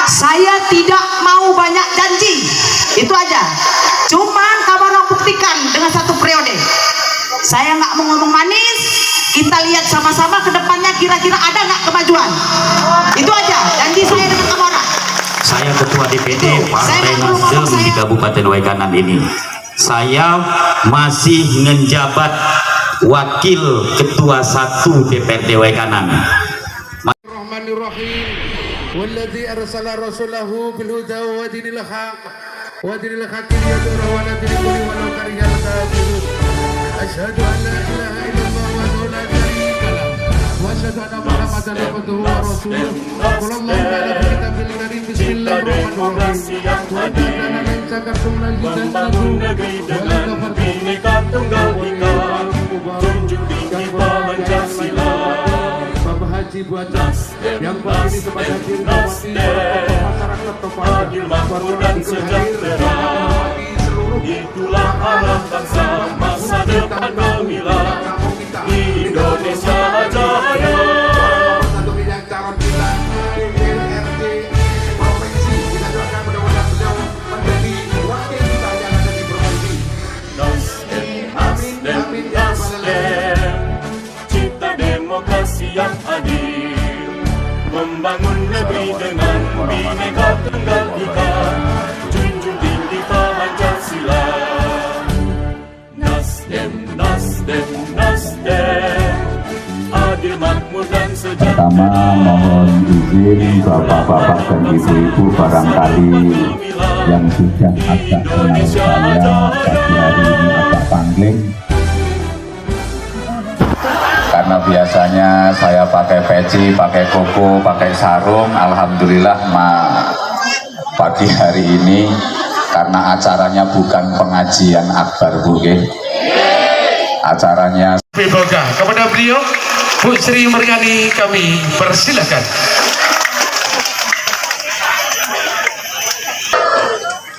saya tidak mau banyak janji, itu aja. Cuman kamu orang buktikan dengan satu periode. Saya nggak mau ngomong manis, kita lihat sama-sama ke depannya kira-kira ada nggak kemajuan. Itu aja janji saya dengan kamu orang. Saya ketua DPD Partai Nasdem di Kabupaten Waikanan ini. Saya masih menjabat wakil ketua 1 DPRD Waikanan. Bismillahirrahmanirrahim. Walladzi arsala rasulahu bil huda wa dinil haq wa dinil haqqi liyudhhirahu 'ala dini kulli walau karihal kafirun. Asyhadu an la ilaha illallah wa la syarika lah wa asyhadu anna Muhammadan abduhu wa rasuluh. Qul ta'ala fi kitabil karim bismillahirrahmanirrahim. Wa inna lan takartum lan membangun negeri dengan Bhinneka Tunggal Ika, junjung tinggi Pancasila. Bapak Haji Buaca yang berbakti kepada diri masyarakat adil, makmur dan sejahtera, itulah arah bangsa masa depan gemilang Indonesia Jaya. Yang adil, membangun negeri dengan Bhinneka Tunggal Ika, junjung tinggi Pancasila. Nasdem, Nasdem, Nasdem, adil, makmur dan sejahtera. Pertama mohon izin bapak-bapak dan ibu-ibu barangkali yang sudah agak kenal saya pagi hari ini agak pangling, karena biasanya saya pakai peci, pakai koko, pakai sarung. Alhamdulillah pagi hari ini karena acaranya bukan pengajian akbar, Bu, acaranya kepada beliau Bu Sri Mulyani kami persilakan.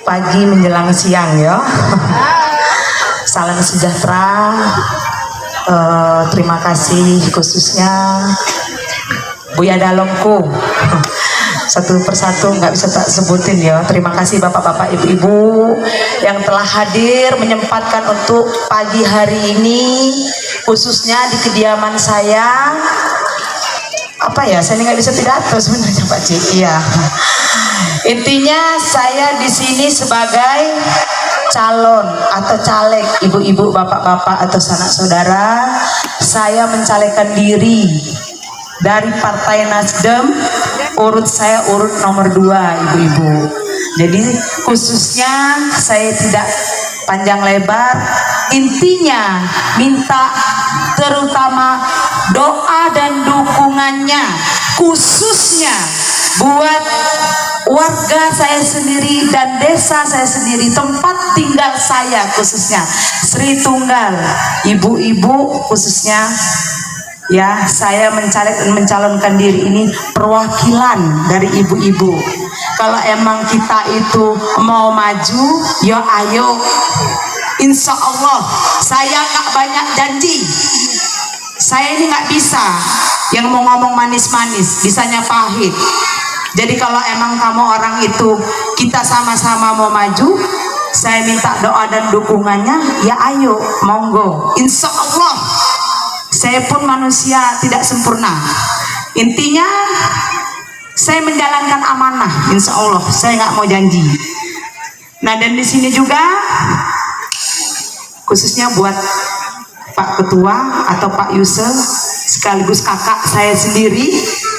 Pagi menjelang siang ya. Salam sejahtera. Terima kasih khususnya Buya Dalongku. Satu persatu nggak bisa tak sebutin ya. Terima kasih bapak-bapak, ibu-ibu yang telah hadir menyempatkan untuk pagi hari ini, khususnya di kediaman saya. Apa ya, saya nggak bisa pidato sebenarnya Pak Cik. Iya. Intinya saya di sini sebagai calon atau caleg, ibu-ibu, bapak-bapak atau sanak saudara. Saya mencalekkan diri dari Partai Nasdem, urut saya urut nomor 2, ibu-ibu. Jadi khususnya saya tidak panjang lebar, intinya minta terutama doa dan dukungannya khususnya buat warga saya sendiri dan desa saya sendiri, tempat tinggal saya khususnya Sri Tunggal, ibu-ibu khususnya ya. Saya mencalonkan diri ini perwakilan dari ibu-ibu. Kalau emang kita itu mau maju, ya ayo. Insya Allah saya nggak banyak janji. Saya ini nggak bisa yang mau ngomong manis-manis, bisanya pahit. Jadi kalau emang kamu orang itu kita sama-sama mau maju, saya minta doa dan dukungannya, ya ayo, monggo. Insya Allah, saya pun manusia tidak sempurna. Intinya saya menjalankan amanah, insya Allah. Saya nggak mau janji. Nah, dan di sini juga khususnya buat Pak Ketua atau Pak Yusel sekaligus kakak saya sendiri,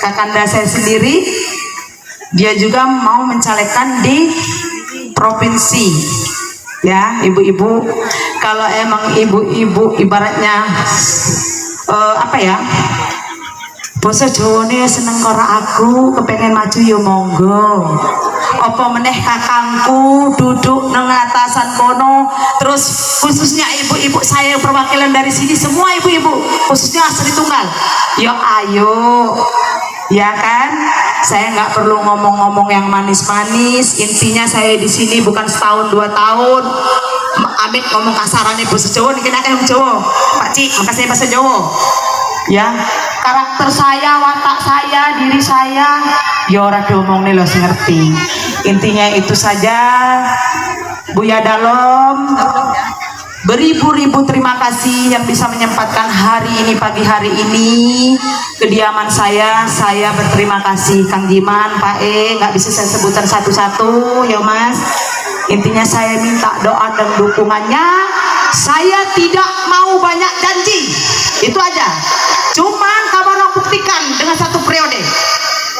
kakanda saya sendiri. Dia juga mau mencalekkan di provinsi ya, ibu-ibu. Kalau emang ibu-ibu ibaratnya apa ya, basa Jawa nih seneng karo aku kepengen maju ya monggo. Apa meneh kakangku duduk nang atasan kono. Terus khususnya ibu-ibu saya perwakilan dari sini, semua ibu-ibu khususnya Sri Tunggal, ya ayo ya kan. Saya nggak perlu ngomong-ngomong yang manis-manis. Intinya saya di sini bukan setahun 2 tahun. Amit ngomong kasarannya bahasa Jawa, nih kena Jawa Pak Cik, makasih bahasa Jawa ya. karakter saya, watak saya, diri saya, ya ora diomong nih loh, ngerti. Intinya itu saja. Buya Dalom, beribu-ribu terima kasih yang bisa menyempatkan hari ini, pagi hari ini kediaman saya. Saya berterima kasih Kang Jiman, Pak nggak bisa saya sebutkan satu-satu ya Mas. Intinya saya minta doa dan dukungannya. Saya tidak mau banyak janji, itu aja. Cuman kabar buktikan dengan satu periode.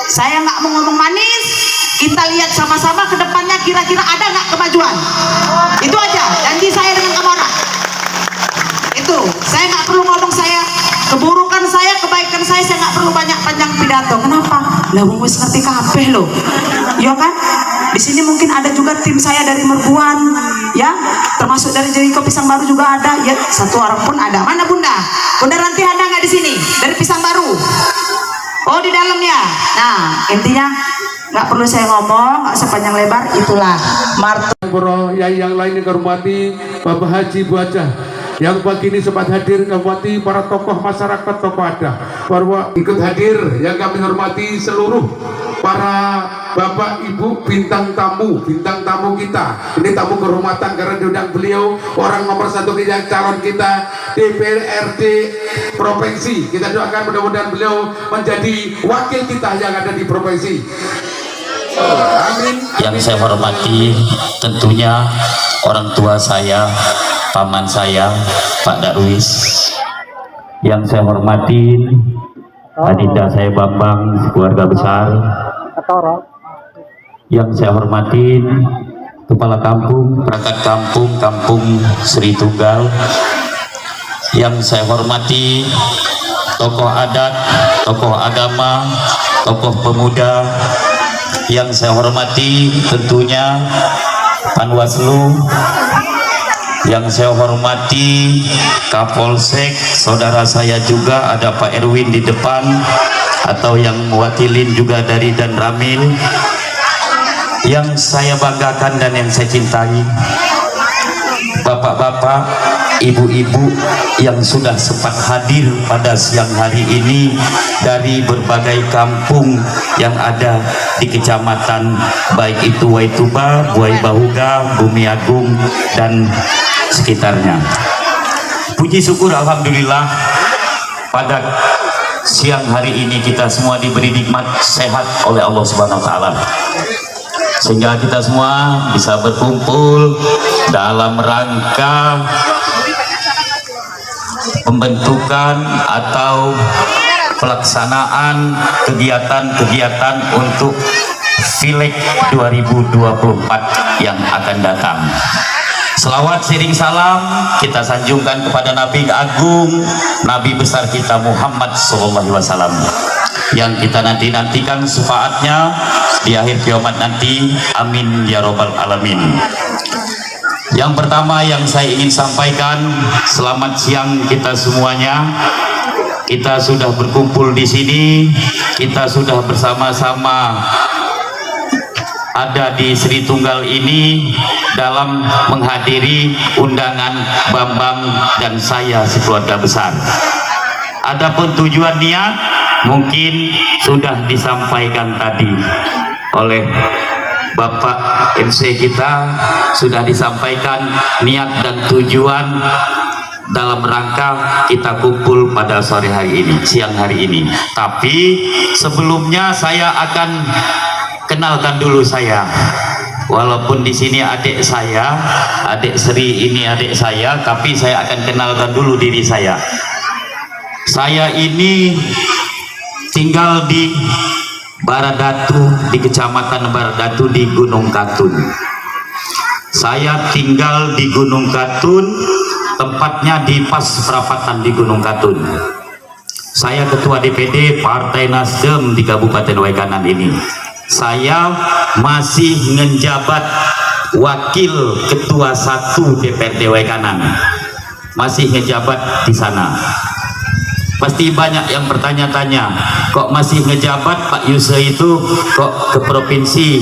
Saya nggak mau ngomong manis. Kita lihat sama-sama ke depannya, kira-kira ada nggak kemajuan. Itu aja janji saya dengan kamu orang. Itu saya nggak perlu ngomong saya keburukan saya, kebaikan saya nggak perlu banyak panjang pidato. Kenapa? Lah wis ngerti kabeh loh, ya kan? Di sini mungkin ada juga tim saya dari Merbuan, ya, termasuk dari Jericho Pisang Baru juga ada, ya, satu orang pun ada. Mana Bunda? Bunda Ranti ada nggak di sini? Dari Pisang Baru? Oh di dalamnya. Nah intinya nggak perlu saya ngomong, nggak sepanjang lebar, itulah Bro yang lain yang kehormati Bapak Haji Buajah yang pagi ini sempat hadir, kehormati para tokoh masyarakat, tokoh adat bahwa ikut hadir, yang kami hormati seluruh para bapak ibu bintang tamu kita. Ini tamu kehormatan karena diundang beliau orang nomor satu yang calon kita DPRD provinsi. Kita doakan mudah-mudahan beliau menjadi wakil kita yang ada di provinsi. Amin. Yang saya hormati tentunya orang tua saya, paman saya, Pak Darwis. Yang saya hormati adinda saya Bambang, keluarga besar. Yang saya hormati kepala kampung, perangkat kampung, Kampung Sri Tunggal. Yang saya hormati tokoh adat, tokoh agama, tokoh pemuda. Yang saya hormati tentunya Panwaslu. Yang saya hormati Kapolsek, saudara saya juga ada Pak Erwin di depan, atau yang mewakilin juga dari Dan Ramil. Yang saya banggakan dan yang saya cintai, bapak-bapak, ibu-ibu yang sudah sempat hadir pada siang hari ini dari berbagai kampung yang ada di kecamatan, baik itu Waituba, Buai Bahuga, Bumi Agung dan sekitarnya. Puji syukur alhamdulillah pada siang hari ini kita semua diberi nikmat sehat oleh Allah Subhanahu wa taala, sehingga kita semua bisa berkumpul dalam rangka pembentukan atau pelaksanaan kegiatan-kegiatan untuk Pileg 2024 yang akan datang. Selawat sering salam kita sanjungkan kepada Nabi Agung, Nabi besar kita Muhammad SAW, yang kita nantikan syafaatnya di akhir kiamat nanti. Amin ya robbal alamin. Yang pertama yang saya ingin sampaikan, selamat siang kita semuanya. Kita sudah berkumpul di sini, kita sudah bersama-sama ada di Sri Tunggal ini dalam menghadiri undangan Bambang dan saya sekeluarga besar. Adapun tujuan niat mungkin sudah disampaikan tadi oleh Bapak MC kita, sudah disampaikan niat dan tujuan dalam rangka kita kumpul pada sore hari ini, siang hari ini. Tapi sebelumnya saya akan kenalkan dulu saya. Walaupun di sini adik saya, adik Sri ini adik saya, tapi saya akan kenalkan dulu diri saya. Saya ini tinggal di Baradatu, di Kecamatan Baradatu di Gunung Katun. Saya tinggal di Gunung Katun, tempatnya di pas perapatan di Gunung Katun. Saya ketua DPD Partai Nasdem di Kabupaten Waikanan ini. Saya masih menjabat wakil ketua 1 DPRD Waikanan, masih ngejabat di sana. Pasti banyak yang bertanya-tanya, kok masih ngejabat Pak Yusuf itu, kok ke provinsi,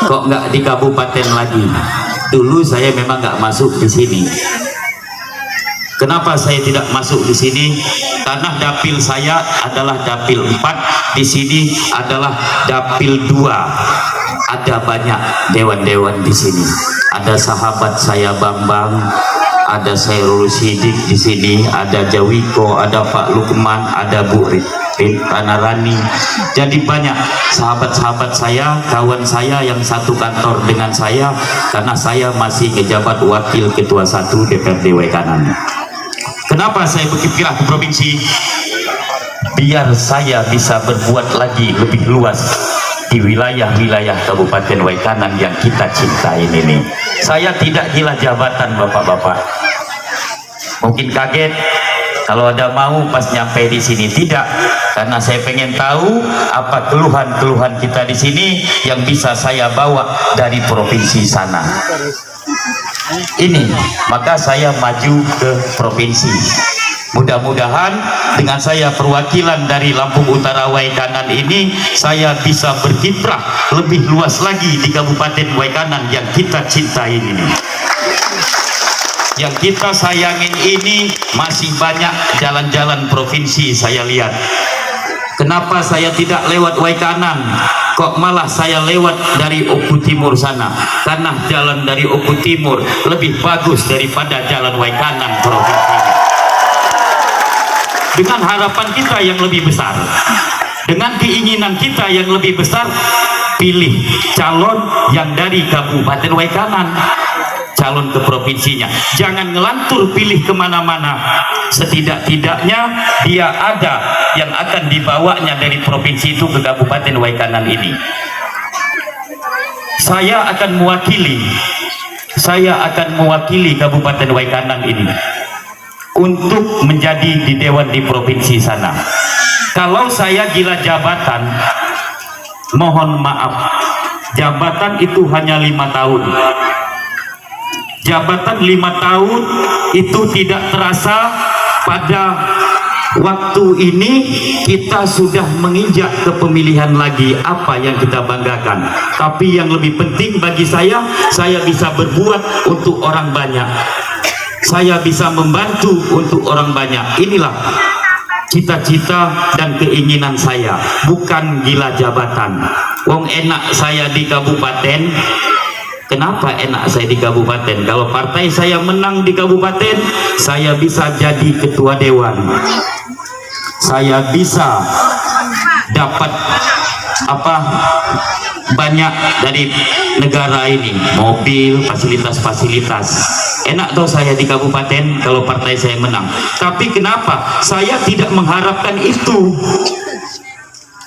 kok nggak di kabupaten lagi? Dulu saya memang nggak masuk di sini, Kenapa saya tidak masuk di sini? Karena dapil saya adalah dapil 4, di sini adalah dapil 2. Ada banyak dewan-dewan di sini. Ada sahabat saya Bambang, ada Sairul Sidik di sini, ada Jawiko, ada Pak Lukman, ada Bu Rani. Jadi banyak sahabat-sahabat saya, kawan saya yang satu kantor dengan saya, karena saya masih ngejabat wakil ketua 1 DPRD Waikanan. Kenapa saya berpikirlah ke provinsi? Biar saya bisa berbuat lagi lebih luas di wilayah-wilayah Kabupaten Waikanan yang kita cintai ini. Saya tidak gila jabatan, bapak-bapak. Mungkin kaget kalau ada mau pas nyampe di sini. Tidak, karena saya pengen tahu apa keluhan-keluhan kita di sini yang bisa saya bawa dari provinsi sana. Ini, maka saya maju ke provinsi. Mudah-mudahan dengan saya perwakilan dari Lampung Utara Waikanan ini, saya bisa berkiprah lebih luas lagi di Kabupaten Waikanan yang kita cintai ini. Yang kita sayangin ini masih banyak jalan-jalan provinsi saya lihat. Kenapa saya tidak lewat Waikanan? Kok malah saya lewat dari Oku Timur sana? Karena jalan dari Oku Timur lebih bagus daripada jalan Waikanan provinsi. Dengan harapan kita yang lebih besar, dengan keinginan kita yang lebih besar, pilih calon yang dari Kabupaten Waikanan, calon ke provinsinya. Jangan ngelantur pilih kemana-mana. Setidak-tidaknya dia ada yang akan dibawanya dari provinsi itu ke Kabupaten Waikanan ini. Saya akan mewakili Kabupaten Waikanan ini untuk menjadi di dewan di provinsi sana. Kalau saya gila jabatan, mohon maaf, jabatan itu hanya 5 tahun. Jabatan 5 tahun itu tidak terasa. Pada waktu ini kita sudah menginjak ke pemilihan lagi. Apa yang kita banggakan? Tapi yang lebih penting bagi saya bisa berbuat untuk orang banyak. Saya bisa membantu untuk orang banyak. Inilah cita-cita dan keinginan saya, bukan gila jabatan. Wong enak saya di kabupaten. Kenapa enak saya di kabupaten? Kalau partai saya menang di kabupaten, saya bisa jadi ketua dewan. Saya bisa dapat banyak dari negara ini, mobil, fasilitas-fasilitas. Enak toh saya di kabupaten kalau partai saya menang. Tapi kenapa saya tidak mengharapkan itu?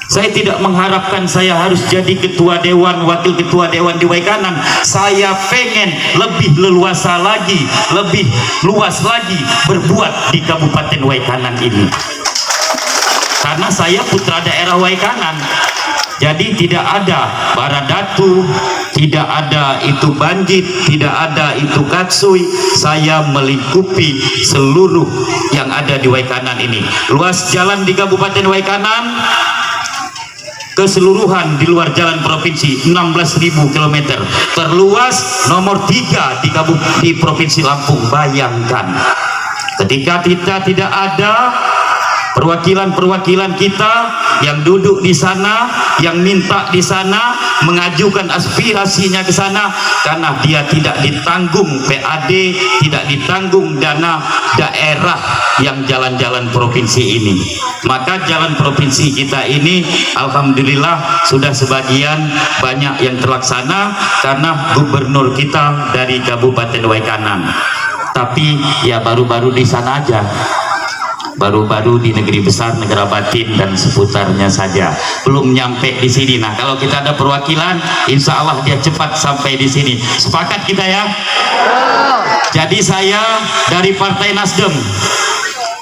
Saya tidak mengharapkan saya harus jadi ketua dewan, wakil ketua dewan di Waikanan. Saya pengen lebih leluasa lagi, lebih luas lagi berbuat di Kabupaten Waikanan ini. Karena saya putra daerah Waikanan. Jadi tidak ada Baradatu, tidak ada itu Banjit, tidak ada itu Katsui. Saya melingkupi seluruh yang ada di Waikanan ini. Luas jalan di Kabupaten Waikanan keseluruhan di luar jalan provinsi 16.000 km, terluas nomor 3 di Provinsi Lampung. Bayangkan ketika kita tidak ada perwakilan-perwakilan kita yang duduk di sana, yang minta di sana, mengajukan aspirasinya ke sana, karena dia tidak ditanggung PAD, tidak ditanggung dana daerah yang jalan-jalan provinsi ini. Maka jalan provinsi kita ini alhamdulillah sudah sebagian banyak yang terlaksana karena gubernur kita dari Kabupaten Waikanan. Tapi ya baru-baru di sana aja, baru-baru di negeri besar, negara batin dan seputarnya saja, belum nyampe di sini. Nah, kalau kita ada perwakilan, insya Allah dia cepat sampai di sini. Sepakat kita ya? Jadi saya dari Partai Nasdem.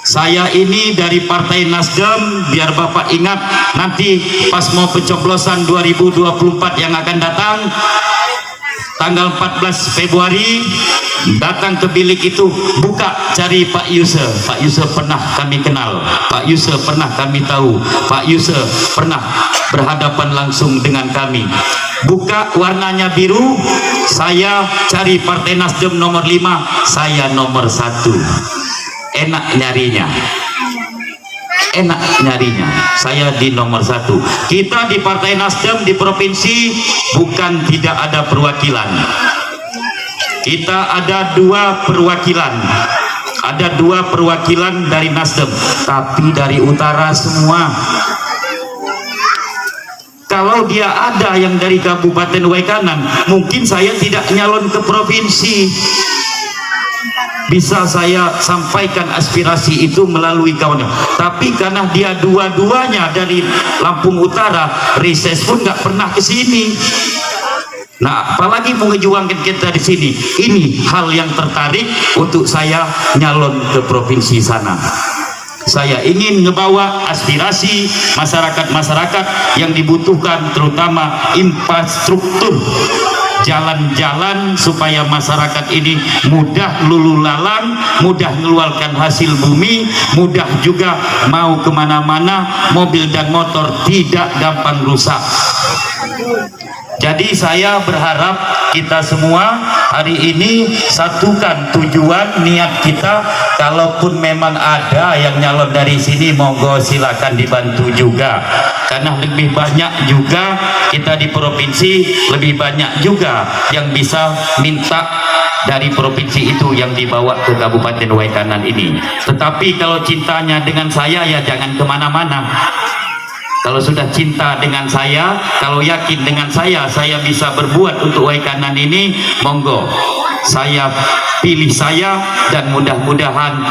Saya ini dari Partai Nasdem, biar Bapak ingat nanti pas mau pencoblosan 2024 yang akan datang, tanggal 14 Februari datang ke bilik itu, buka cari Pak Yusuf. Pak Yusuf pernah kami kenal, Pak Yusuf pernah kami tahu, Pak Yusuf pernah berhadapan langsung dengan kami. Buka warnanya biru, saya cari Partai Nasdem nomor 5, saya nomor 1. enak nyarinya. Enak nyarinya. Saya di nomor 1. Kita di Partai Nasdem di provinsi bukan tidak ada perwakilan. Kita ada 2 perwakilan. Ada 2 perwakilan dari Nasdem, tapi dari utara semua. Kalau dia ada yang dari Kabupaten Waikanan, mungkin saya tidak nyalon ke provinsi. Bisa saya sampaikan aspirasi itu melalui kawannya. Tapi karena dia dua-duanya dari Lampung Utara, reses pun nggak pernah ke sini. Nah, apalagi mau ngejuangin kita di sini. Ini hal yang tertarik untuk saya nyalon ke provinsi sana. Saya ingin ngebawa aspirasi masyarakat-masyarakat yang dibutuhkan, terutama infrastruktur jalan-jalan supaya masyarakat ini mudah lulu lalang, mudah mengeluarkan hasil bumi, mudah juga mau kemana-mana, mobil dan motor tidak gampang rusak. Jadi saya berharap kita semua hari ini satukan tujuan niat kita. Kalaupun memang ada yang nyalon dari sini, monggo silakan dibantu juga, karena lebih banyak juga kita di provinsi, lebih banyak juga yang bisa minta dari provinsi itu yang dibawa ke Kabupaten Waikanan ini. Tetapi kalau cintanya dengan saya, ya jangan kemana-mana. Kalau sudah cinta dengan saya, kalau yakin dengan saya bisa berbuat untuk Waikanan ini, monggo saya pilih saya, dan mudah-mudahan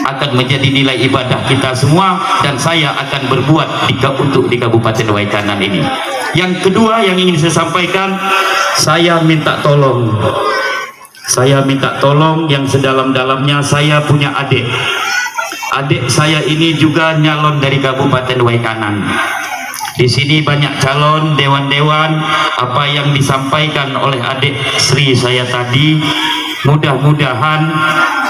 akan menjadi nilai ibadah kita semua, dan saya akan berbuat untuk di Kabupaten Waikanan ini. Yang kedua yang ingin saya sampaikan, saya minta tolong yang sedalam-dalamnya. Saya punya adik saya ini juga nyalon dari Kabupaten Waikanan. Di sini banyak calon dewan-dewan. Apa yang disampaikan oleh adik Sri saya tadi, mudah-mudahan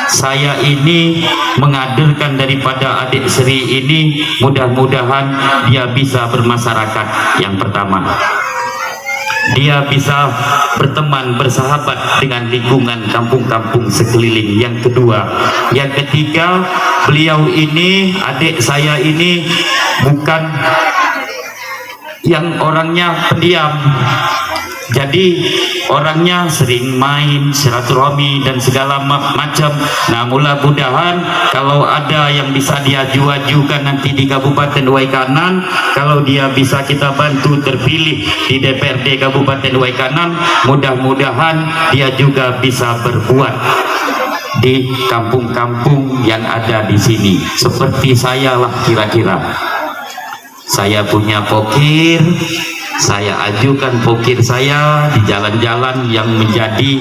saya ini mengaderkan daripada adik Sri ini, mudah-mudahan dia bisa bermasyarakat. Yang pertama, dia bisa berteman, bersahabat dengan lingkungan kampung-kampung sekeliling. Yang kedua, yang ketiga, beliau ini, adik saya ini bukan yang orangnya pendiam. Jadi orangnya sering main, silaturahmi dan segala macam. Nah, mudah-mudahan kalau ada yang bisa dia ajukan nanti di Kabupaten Waikanan, kalau dia bisa kita bantu terpilih di DPRD Kabupaten Waikanan, mudah-mudahan dia juga bisa berbuat di kampung-kampung yang ada di sini. Seperti saya lah kira-kira. Saya punya pokir, saya ajukan pokir saya di jalan-jalan yang menjadi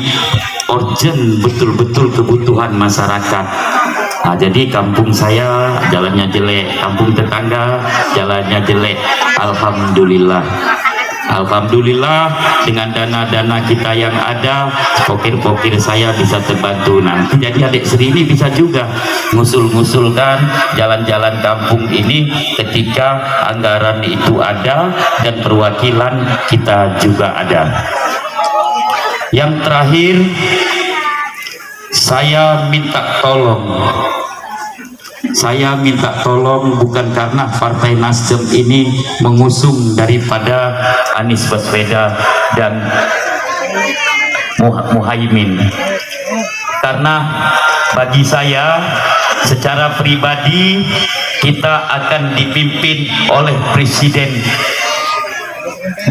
urgent, betul-betul kebutuhan masyarakat. Nah, jadi kampung saya jalannya jelek, kampung tetangga jalannya jelek. Alhamdulillah dengan dana-dana kita yang ada, pokir-pokir saya bisa terbantu. Nanti jadi adik Sri ini bisa juga ngusul-ngusulkan jalan-jalan kampung ini ketika anggaran itu ada dan perwakilan kita juga ada. Yang terakhir, saya minta tolong bukan karena Partai Nasdem ini mengusung daripada Anies Baswedan dan Muhaimin, karena bagi saya secara pribadi kita akan dipimpin oleh presiden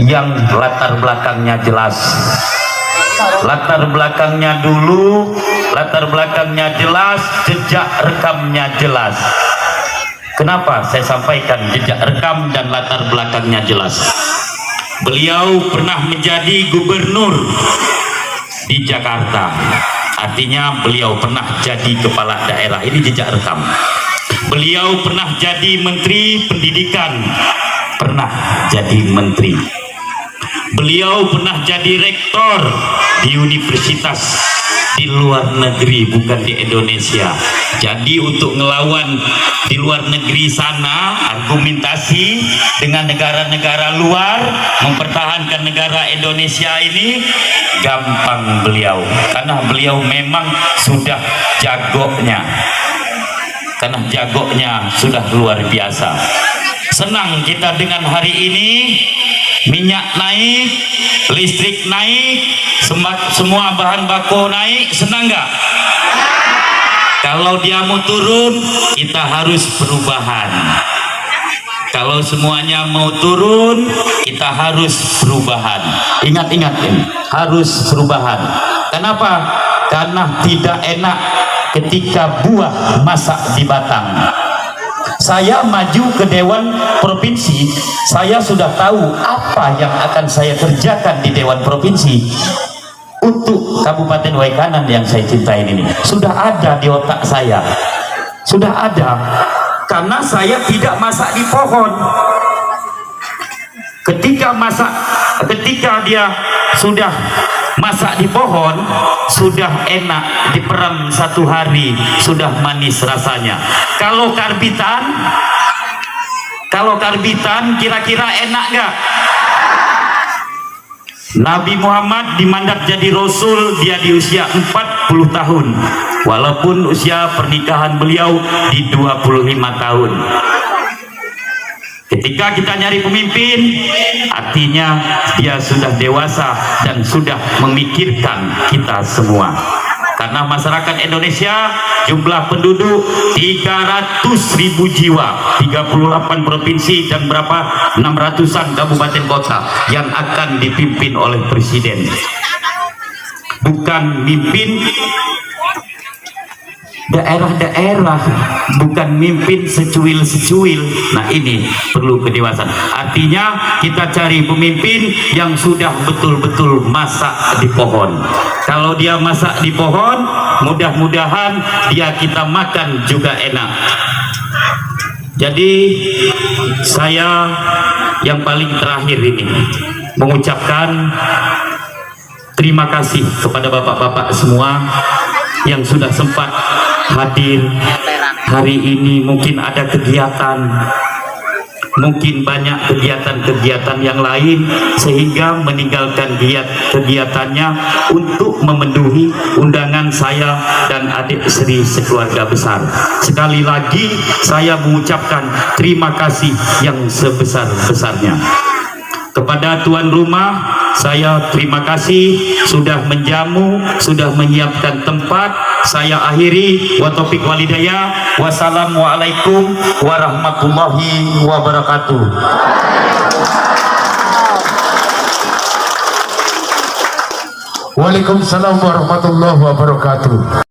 yang latar belakangnya jelas. Latar belakangnya jelas, jejak rekamnya jelas. Kenapa saya sampaikan jejak rekam dan latar belakangnya jelas? Beliau pernah menjadi gubernur di Jakarta, artinya beliau pernah jadi kepala daerah. Ini jejak rekam. Beliau pernah jadi menteri pendidikan, pernah jadi menteri. Beliau pernah jadi rektor di universitas di luar negeri, bukan di Indonesia. Jadi untuk ngelawan di luar negeri sana, argumentasi dengan negara-negara luar, mempertahankan negara Indonesia ini gampang beliau, karena beliau memang sudah jagonya. karena jagonya sudah luar biasa. Senang kita dengan hari ini, minyak naik, listrik naik, semua bahan baku naik, senang nggak? Kalau dia mau turun, kita harus perubahan. Kalau semuanya mau turun, kita harus perubahan. Ingat-ingat ini, harus perubahan. Kenapa? Karena tidak enak ketika buah masak di batang. Saya maju ke Dewan Provinsi, saya sudah tahu apa yang akan saya kerjakan di Dewan Provinsi untuk Kabupaten Waikanan yang saya cintai ini. Sudah ada di otak saya, sudah ada, karena saya tidak masak di pohon. Ketika dia sudah masak di pohon, sudah enak, diperam 1 hari sudah manis rasanya. Kalau karbitan kira-kira enak gak? Nabi Muhammad dimandat jadi Rasul dia di usia 40 tahun, walaupun usia pernikahan beliau di 25 tahun. Ketika kita nyari pemimpin, artinya dia sudah dewasa dan sudah memikirkan kita semua. Karena masyarakat Indonesia jumlah penduduk 300.000 jiwa, 38 provinsi dan berapa 600-an kabupaten kota yang akan dipimpin oleh presiden. Bukan mimpin daerah-daerah, bukan mimpin secuil-secuil. Nah, ini perlu kedewasaan. Artinya kita cari pemimpin yang sudah betul-betul masak di pohon. Kalau dia masak di pohon, mudah-mudahan dia kita makan juga enak. Jadi saya yang paling terakhir ini mengucapkan terima kasih kepada bapak-bapak semua yang sudah sempat hadir hari ini. Mungkin ada kegiatan, mungkin banyak kegiatan-kegiatan yang lain, sehingga meninggalkan kegiatannya untuk memenuhi undangan saya dan adik Sri sekeluarga besar. Sekali lagi saya mengucapkan terima kasih yang sebesar-besarnya. Kepada tuan rumah, saya terima kasih sudah menjamu, sudah menyiapkan tempat. Saya akhiri, wa taufiq walhidayah. Wassalamualaikum warahmatullahi wabarakatuh. Waalaikumsalam warahmatullahi wabarakatuh.